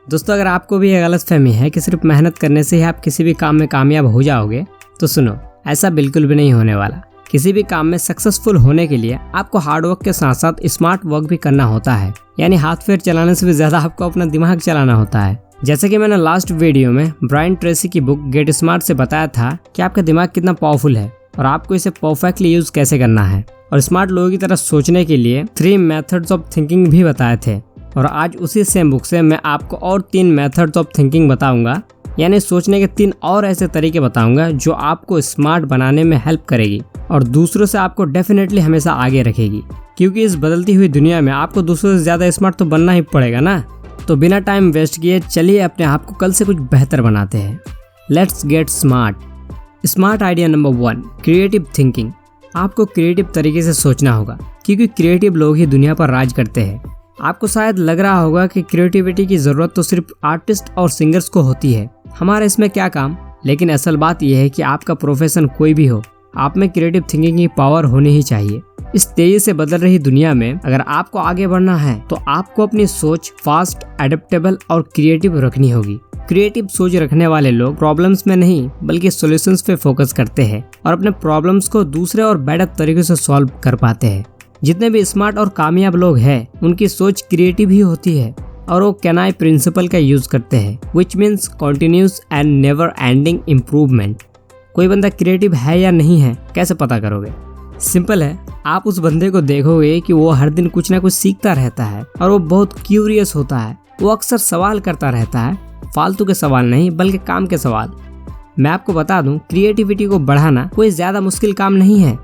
दोस्तों, अगर आपको भी ये गलतफहमी है कि सिर्फ मेहनत करने से ही आप किसी भी काम में कामयाब हो जाओगे, तो सुनो, ऐसा बिल्कुल भी नहीं होने वाला। किसी भी काम में सक्सेसफुल होने के लिए आपको हार्डवर्क के साथ साथ स्मार्ट वर्क भी करना होता है। यानी हाथ पैर चलाने से भी ज्यादा आपको अपना दिमाग चलाना होता है। जैसे कि मैंने लास्ट वीडियो में ब्रायन ट्रेसी की बुक गेट स्मार्ट से बताया था कि आपका दिमाग कितना पावरफुल है और आपको इसे परफेक्टली यूज कैसे करना है, और स्मार्ट लोगों की तरह सोचने के लिए 3 मेथड्स ऑफ थिंकिंग भी बताए थे। और आज उसी सेम बुक से मैं आपको और 3 मेथड्स ऑफ थिंकिंग बताऊंगा, यानी सोचने के 3 और ऐसे तरीके बताऊंगा जो आपको स्मार्ट बनाने में हेल्प करेगी और दूसरों से आपको डेफिनेटली हमेशा आगे रखेगी। क्योंकि इस बदलती हुई दुनिया में आपको दूसरों से ज्यादा स्मार्ट तो बनना ही पड़ेगा ना। तो बिना टाइम वेस्ट किए चलिए अपने आप को कल से कुछ बेहतर बनाते हैं। Let's get smart. Smart idea number 1, creative thinking. आपको क्रिएटिव तरीके से सोचना होगा, क्योंकि क्रिएटिव लोग ही दुनिया पर राज करते हैं। आपको शायद लग रहा होगा कि क्रिएटिविटी की जरूरत तो सिर्फ आर्टिस्ट और सिंगर्स को होती है, हमारा इसमें क्या काम। लेकिन असल बात यह है कि आपका प्रोफेशन कोई भी हो, आप में क्रिएटिव थिंकिंग की पावर होनी ही चाहिए। इस तेजी से बदल रही दुनिया में अगर आपको आगे बढ़ना है तो आपको अपनी सोच फास्ट, एडेप्टेबल और क्रिएटिव रखनी होगी। क्रिएटिव सोच रखने वाले लोग प्रॉब्लम्स में नहीं बल्कि सॉल्यूशंस पे फोकस करते हैं और अपने प्रॉब्लम्स को दूसरे और बेटर तरीके से सॉल्व कर पाते हैं। जितने भी स्मार्ट और कामयाब लोग हैं उनकी सोच क्रिएटिव ही होती है और वो कैनाई प्रिंसिपल का यूज करते हैं, which means continuous and never ending improvement. कोई बंदा क्रिएटिव है या नहीं है कैसे पता करोगे? सिंपल है, आप उस बंदे को देखोगे कि वो हर दिन कुछ ना कुछ सीखता रहता है और वो बहुत क्यूरियस होता है। वो अक्सर सवाल करता रहता है, फालतू के सवाल नहीं बल्कि काम के सवाल। मैं आपको बता दूं, क्रिएटिविटी को बढ़ाना कोई ज्यादा मुश्किल काम नहीं है।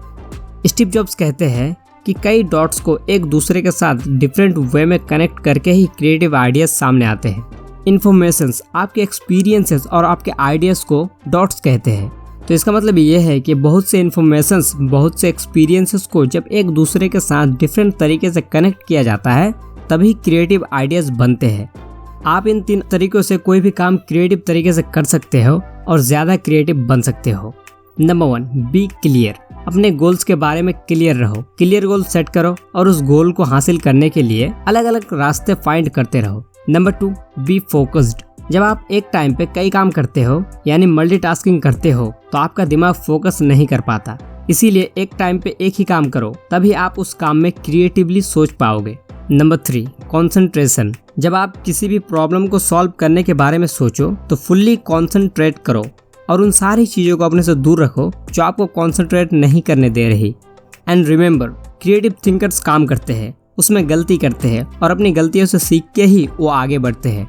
स्टीव जॉब्स कहते हैं कि कई डॉट्स को एक दूसरे के साथ डिफरेंट वे में कनेक्ट करके ही क्रिएटिव आइडियाज सामने आते हैं। इन्फॉर्मेशंस, आपके एक्सपीरियंसेस और आपके आइडियाज को डॉट्स कहते हैं। तो इसका मतलब ये है कि बहुत से इन्फॉर्मेशंस, बहुत से एक्सपीरियंसेस को जब एक दूसरे के साथ डिफरेंट तरीके से कनेक्ट किया जाता है तभी क्रिएटिव आइडियाज बनते हैं। आप इन 3 तरीकों से कोई भी काम क्रिएटिव तरीके से कर सकते हो और ज्यादा क्रिएटिव बन सकते हो। Number 1, be clear. अपने गोल्स के बारे में क्लियर रहो। क्लियर गोल सेट करो और उस गोल को हासिल करने के लिए अलग अलग रास्ते फाइंड करते रहो। Number 2, be focused. जब आप एक टाइम पे कई काम करते हो यानी मल्टीटास्किंग करते हो तो आपका दिमाग फोकस नहीं कर पाता। इसीलिए एक टाइम पे एक ही काम करो, तभी आप उस काम में क्रिएटिवली सोच पाओगे। Number 3, concentration. जब आप किसी भी प्रॉब्लम को सॉल्व करने के बारे में सोचो तो फुल्ली कंसंट्रेट करो और उन सारी चीज़ों को अपने से दूर रखो जो आपको कंसंट्रेट नहीं करने दे रही। एंड रिमेंबर, क्रिएटिव थिंकर्स काम करते हैं, उसमें गलती करते हैं और अपनी गलतियों से सीख के ही वो आगे बढ़ते हैं।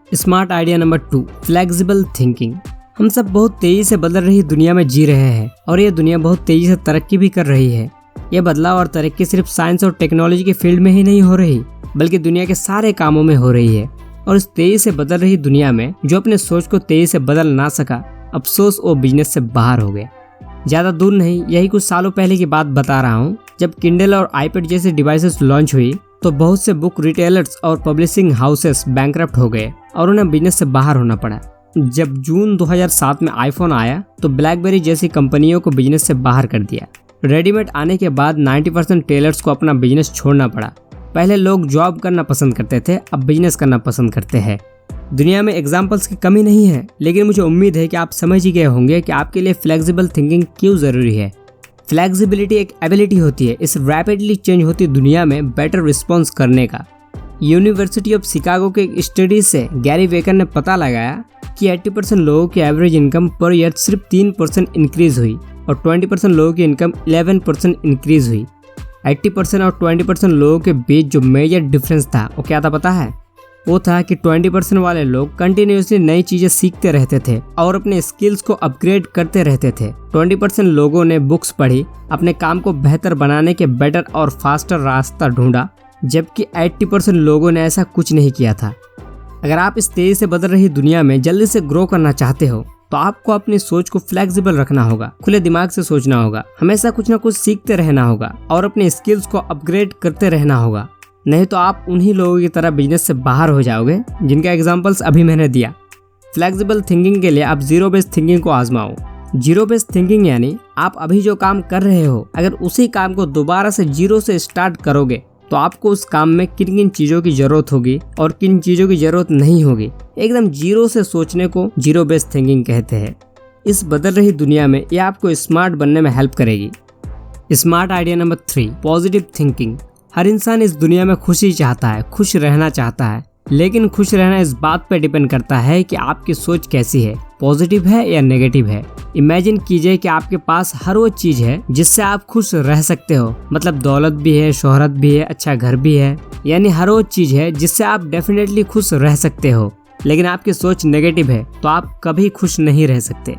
Smart idea number 2, flexible thinking. हम सब बहुत तेजी से बदल रही दुनिया में जी रहे हैं और ये दुनिया बहुत तेजी से तरक्की भी कर रही है। ये बदलाव और तरक्की सिर्फ साइंस और टेक्नोलॉजी के फील्ड में ही नहीं हो रही बल्कि दुनिया के सारे कामों में हो रही है। और इस तेजी से बदल रही दुनिया में जो अपने सोच को तेजी से बदल ना सका, अफसोस वो बिजनेस से बाहर हो गया। ज्यादा दूर नहीं, यही कुछ सालों पहले की बात बता रहा हूँ। जब किंडल और आईपैड जैसी डिवाइसेस लॉन्च हुई तो बहुत से बुक रिटेलर्स और पब्लिशिंग हाउसेस बैंकरप्ट हो गए और उन्हें बिजनेस से बाहर होना पड़ा। जब जून 2007 में आईफोन आया तो ब्लैकबेरी जैसी कंपनियों को बिजनेस से बाहर कर दिया। रेडीमेड आने के बाद 90% टेलर्स को अपना बिजनेस छोड़ना पड़ा। पहले लोग जॉब करना पसंद करते थे, अब बिजनेस करना पसंद करते हैं। दुनिया में एग्जाम्पल्स की कमी नहीं है, लेकिन मुझे उम्मीद है कि आप समझ ही गए होंगे कि आपके लिए फ्लेक्सिबल थिंकिंग क्यों जरूरी है। फ्लेक्सिबिलिटी एक एबिलिटी होती है इस रैपिडली चेंज होती दुनिया में बेटर रिस्पॉन्स करने का। यूनिवर्सिटी ऑफ शिकागो के एक स्टडी से गैरी वेकर ने पता लगाया कि 80% लोगों की एवरेज इनकम पर ईयर सिर्फ 3% इंक्रीज हुई और 20% लोगों की इनकम 11% इंक्रीज हुई। 80% और 20% लोगों के बीच जो मेजर डिफरेंस था वो क्या था पता है? वो था कि 20% वाले लोग कंटिन्यूसली नई चीजें सीखते रहते थे और अपने स्किल्स को अपग्रेड करते रहते थे। 20% लोगों ने बुक्स पढ़ी, अपने काम को बेहतर बनाने के बेटर और फास्टर रास्ता ढूंढा, जबकि 80% लोगों ने ऐसा कुछ नहीं किया था। अगर आप इस तेजी से बदल रही दुनिया में जल्दी से ग्रो करना चाहते हो तो आपको अपनी सोच को फ्लेक्सिबल रखना होगा, खुले दिमाग से सोचना होगा, हमेशा कुछ ना कुछ सीखते रहना होगा और अपने स्किल्स को अपग्रेड करते रहना होगा। नहीं तो आप उन्हीं लोगों की तरह बिजनेस से बाहर हो जाओगे जिनका एग्जांपल्स अभी मैंने दिया। फ्लेक्सिबल थिंकिंग के लिए आप जीरो बेस्ड थिंकिंग को आजमाओ। जीरो बेस्ड थिंकिंग यानी आप अभी जो काम कर रहे हो अगर उसी काम को दोबारा से जीरो से स्टार्ट करोगे तो आपको उस काम में किन किन चीज़ों की ज़रूरत होगी और किन चीज़ों की ज़रूरत नहीं होगी। एकदम जीरो से सोचने को जीरो बेस्ड थिंकिंग कहते हैं। इस बदल रही दुनिया में ये आपको स्मार्ट बनने में हेल्प करेगी। Smart idea number 3, positive thinking. हर इंसान इस दुनिया में खुशी चाहता है, खुश रहना चाहता है, लेकिन खुश रहना इस बात पर डिपेंड करता है कि आपकी सोच कैसी है, पॉजिटिव है या नेगेटिव है। इमेजिन कीजिए कि आपके पास हर वो चीज है जिससे आप खुश रह सकते हो, मतलब दौलत भी है, शोहरत भी है, अच्छा घर भी है, यानी हर वो चीज है जिससे आप डेफिनेटली खुश रह सकते हो। लेकिन आपकी सोच नेगेटिव है तो आप कभी खुश नहीं रह सकते।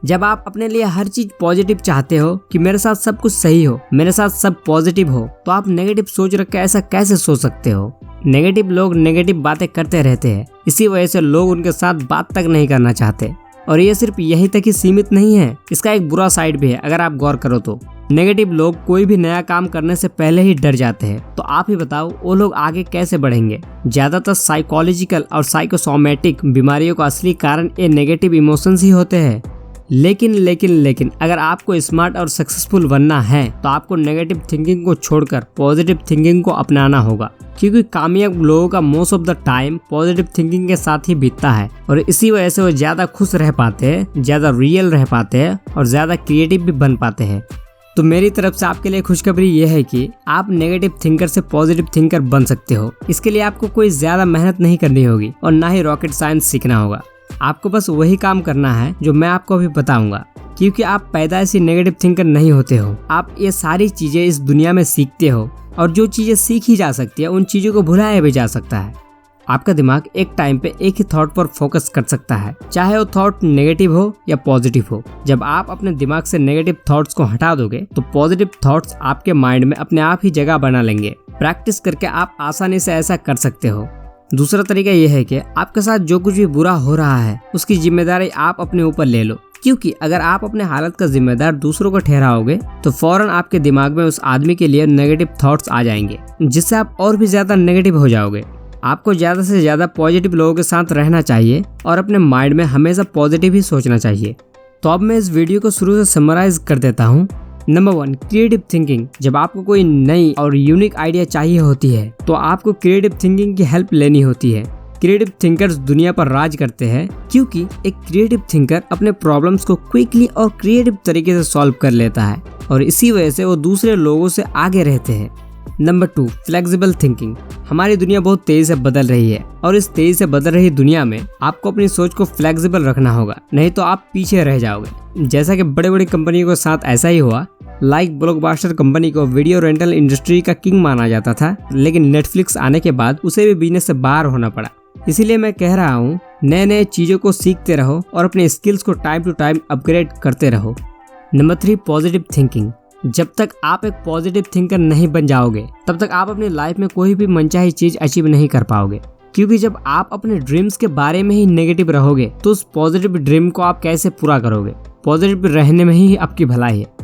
जब आप अपने लिए हर चीज पॉजिटिव चाहते हो कि मेरे साथ सब कुछ सही हो, मेरे साथ सब पॉजिटिव हो, तो आप नेगेटिव सोच रख के ऐसा कैसे सोच सकते हो। नेगेटिव लोग नेगेटिव बातें करते रहते हैं, इसी वजह से लोग उनके साथ बात तक नहीं करना चाहते। और ये सिर्फ यहीं तक ही सीमित नहीं है, इसका एक बुरा साइड भी है। अगर आप गौर करो तो नेगेटिव लोग कोई भी नया काम करने से पहले ही डर जाते हैं। तो आप ही बताओ वो लोग आगे कैसे बढ़ेंगे। ज्यादातर साइकोलॉजिकल और साइकोसोमेटिक बीमारियों का असली कारण ये नेगेटिव इमोशंस ही होते हैं। लेकिन अगर आपको स्मार्ट और सक्सेसफुल बनना है तो आपको नेगेटिव थिंकिंग को छोड़कर पॉजिटिव थिंकिंग को अपनाना होगा, क्योंकि कामयाब लोगों का most of the time positive thinking के साथ ही बीतता है और इसी वजह से वो ज्यादा खुश रह पाते हैं, ज्यादा रियल रह पाते हैं और ज्यादा क्रिएटिव भी बन पाते हैं। तो मेरी तरफ से आपके लिए खुशखबरी ये है कि आप नेगेटिव थिंकर से पॉजिटिव थिंकर बन सकते हो। इसके लिए आपको कोई ज्यादा मेहनत नहीं करनी होगी और ना ही रॉकेट साइंस सीखना होगा। आपको बस वही काम करना है जो मैं आपको अभी बताऊंगा, क्योंकि आप पैदाइश से नेगेटिव थिंकर नहीं होते हो। आप ये सारी चीजें इस दुनिया में सीखते हो और जो चीजें सीखी जा सकती है उन चीजों को भुलाया भी जा सकता है। आपका दिमाग एक टाइम पे एक ही थॉट पर फोकस कर सकता है, चाहे वो थॉट नेगेटिव हो या पॉजिटिव हो। जब आप अपने दिमाग से नेगेटिव थॉट्स को हटा दोगे तो पॉजिटिव थॉट्स आपके माइंड में अपने आप ही जगह बना लेंगे। प्रैक्टिस करके आप आसानी से ऐसा कर सकते हो। दूसरा तरीका यह है कि आपके साथ जो कुछ भी बुरा हो रहा है उसकी जिम्मेदारी आप अपने ऊपर ले लो, क्योंकि अगर आप अपने हालत का जिम्मेदार दूसरों को ठहराओगे तो फौरन आपके दिमाग में उस आदमी के लिए नेगेटिव थॉट्स आ जाएंगे, जिससे आप और भी ज्यादा नेगेटिव हो जाओगे। आपको ज्यादा से ज्यादा पॉजिटिव लोगों के साथ रहना चाहिए और अपने माइंड में हमेशा पॉजिटिव ही सोचना चाहिए। तो अब मैं इस वीडियो को शुरू से समराइज कर देता हूँ। Number 1, creative thinking. जब आपको कोई नई और यूनिक आइडिया चाहिए होती है तो आपको क्रिएटिव थिंकिंग की हेल्प लेनी होती है। क्रिएटिव थिंकर्स दुनिया पर राज करते हैं, क्योंकि एक क्रिएटिव थिंकर अपने प्रॉब्लम्स को क्विकली और क्रिएटिव तरीके से सॉल्व कर लेता है और इसी वजह से वो दूसरे लोगों से आगे रहते हैं। Number 2, flexible thinking. हमारी दुनिया बहुत तेजी से बदल रही है और इस तेजी से बदल रही दुनिया में आपको अपनी सोच को फ्लेक्सिबल रखना होगा, नहीं तो आप पीछे रह जाओगे। जैसा कि बड़े बड़ी कंपनियों के साथ ऐसा ही हुआ। लाइक ब्लॉकबस्टर कंपनी को वीडियो रेंटल इंडस्ट्री का किंग माना जाता था, लेकिन नेटफ्लिक्स आने के बाद उसे भी बिजनेस से बाहर होना पड़ा। इसीलिए मैं कह रहा हूँ, नए चीजों को सीखते रहो और अपने स्किल्स को टाइम टू टाइम अपग्रेड करते रहो। Number 3, positive thinking. जब तक आप एक पॉजिटिव थिंकर नहीं बन जाओगे तब तक आप अपनी लाइफ में कोई भी मनचाही चीज अचीव नहीं कर पाओगे, क्योंकि जब आप अपने ड्रीम्स के बारे में ही नेगेटिव रहोगे तो उस पॉजिटिव ड्रीम को आप कैसे पूरा करोगे। पॉजिटिव रहने में ही आपकी भलाई है।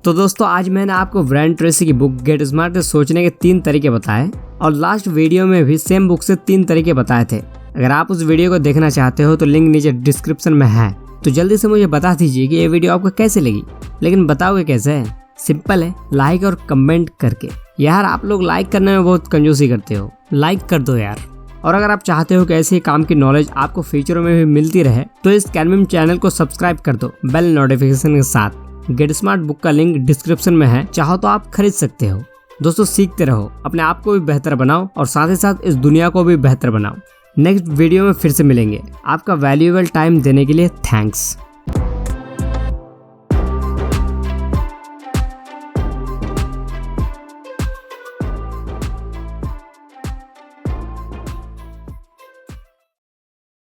तो दोस्तों, आज मैंने आपको ब्रायन ट्रेसी की बुक गेट स्मार्ट से सोचने के 3 तरीके बताए और लास्ट वीडियो में भी सेम बुक से 3 तरीके बताए थे। अगर आप उस वीडियो को देखना चाहते हो तो लिंक नीचे डिस्क्रिप्शन में है। तो जल्दी से मुझे बता दीजिए कि ये वीडियो आपको कैसे लगी। लेकिन बताओगे कैसे? सिंपल है, लाइक और कमेंट करके। यार आप लोग लाइक करने में बहुत कंजूसी करते हो, लाइक कर दो यार। और अगर आप चाहते हो कि ऐसे काम की नॉलेज आपको फ्यूचर में भी मिलती रहे तो इस कैनविम चैनल को सब्सक्राइब कर दो बेल नोटिफिकेशन के साथ। गेट स्मार्ट बुक का लिंक डिस्क्रिप्शन में है, चाहो तो आप खरीद सकते हो। दोस्तों, सीखते रहो, अपने आप को भी बेहतर बनाओ और साथ ही साथ इस दुनिया को भी बेहतर बनाओ। नेक्स्ट वीडियो में फिर से मिलेंगे। आपका वैल्यूएबल टाइम देने के लिए थैंक्स।